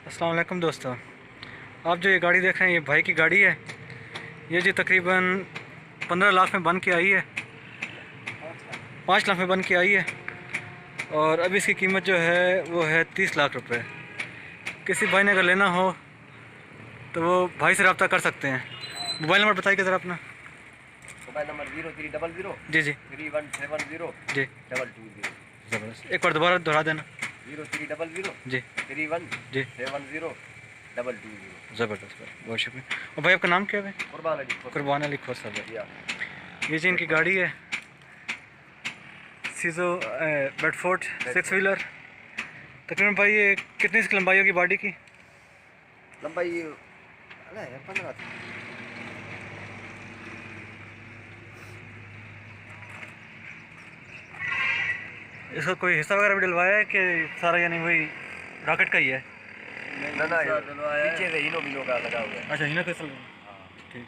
अस्सलाम वालेकुम दोस्तों, आप जो ये गाड़ी देख रहे हैं ये भाई की गाड़ी है। ये जी तकरीबन 15 लाख में बन के आई है, 5 लाख में बन के आई है। और अभी इसकी कीमत जो है वो है 30 लाख रुपए। किसी भाई ने अगर लेना हो तो वो भाई से रब्ता कर सकते हैं। मोबाइल नंबर बताइए ज़रा अपना। मोबाइल नंबर 0300 जी जी 3170 जी 220। ज़बरदस्त, एक बार दोबारा दोहरा देना। 0300 जी 3170 220। ज़बरदस्त भाई, बहुत शुक्रिया। और भाई आपका नाम क्या है? कुर्बान अली खोर साहब है। ये जी इनकी गाड़ी है, सीजो बेडफोर्ड 6 व्हीलर। तकरीबन भाई ये कितनी इसकी लंबाई होगी बॉडी की? लंबाई 15। इसका कोई हिस्सा वगैरह भी डलवाया है कि सारा यानी वही रॉकेट का ही है? ना पीछे से हीनो बीनो का लगा हुआ है। अच्छा, हिना कैसल ठीक।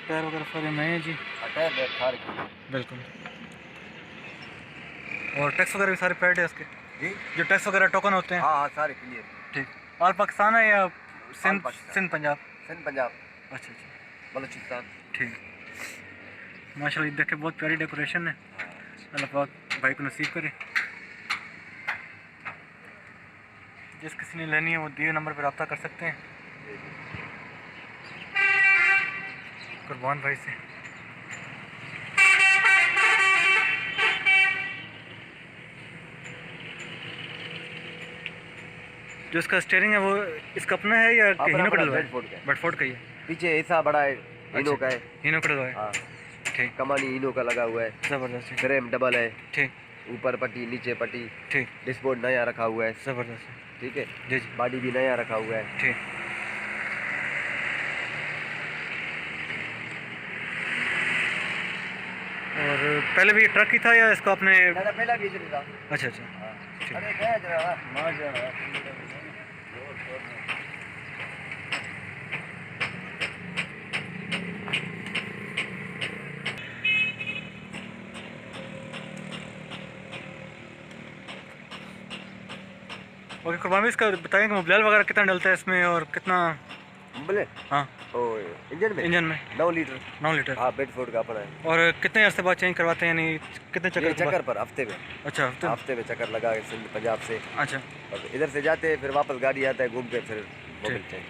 टायर वगैरह सारे नए हैं जी। टायर सारे बिल्कुल। और टैक्स वगैरह भी सारे पेड है इसके जी। जो टैक्स वगैरह टोकन होते हैं? हाँ सारे क्लियर। ठीक। ऑल पाकिस्तान है या सिंध? सिंध पंजाब। सिंध पंजाब। अच्छा, बलूचिस्तान। ठीक। माशाल्लाह, ये देखे बहुत प्यारी डेकोरेशन है। अल्लाह पाक भाई को नसीब करे। जिस किसी ने लेनी है वो दिए नंबर पर रब्ता कर सकते हैं कुर्बान भाई से। जो इसका स्टीयरिंग है वो इसका अपना है या हीनो का डलवा है? बेडफोर्ड का ही है। पीछे हिस्सा बड़ा है, हीनो का है। हीनो का डलवा है। हाँ ठीक। कमानी हीनो का लगा हुआ है। ज़बरदस्त। फ्रेम डबल है। ठीक। ऊपर पट्टी नीचे पट्टी। ठीक। डिस्पोर्ट नया रखा हुआ है। ज़बरदस्त। ठीक है जी जी। बॉडी भी नया रखा हुआ है। ठीक। और पहले भी ये ट्रक ही था या इसको आपने? पहला भी इधर था। अच्छा ठीक। अरे क्या जरा मार जा। ओके कुर्बान भाई, इसका बताएं कि मोबिल वगैरह कितना डलता है इसमें और कितना? बोले हाँ इंजन में 9 लीटर। 9 लीटर। हाँ बेडफोर्ड का अपना है। और कितने अर्से बाद चेंज करवाते हैं, यानी कितने चक्कर पर हफ्ते में। अच्छा, हफ्ते में चक्कर लगा के सिंध पंजाब से। अच्छा। और इधर से जाते हैं फिर वापस गाड़ी आता है घूम के फिर मोबिल चेंज।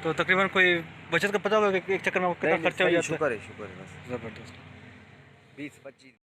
तो तकरीबन कोई बचत का पता होगा कि एक चक्कर में कितना खर्चा हो जाता है? शुक्र है बस। ज़बरदस्त। 20-25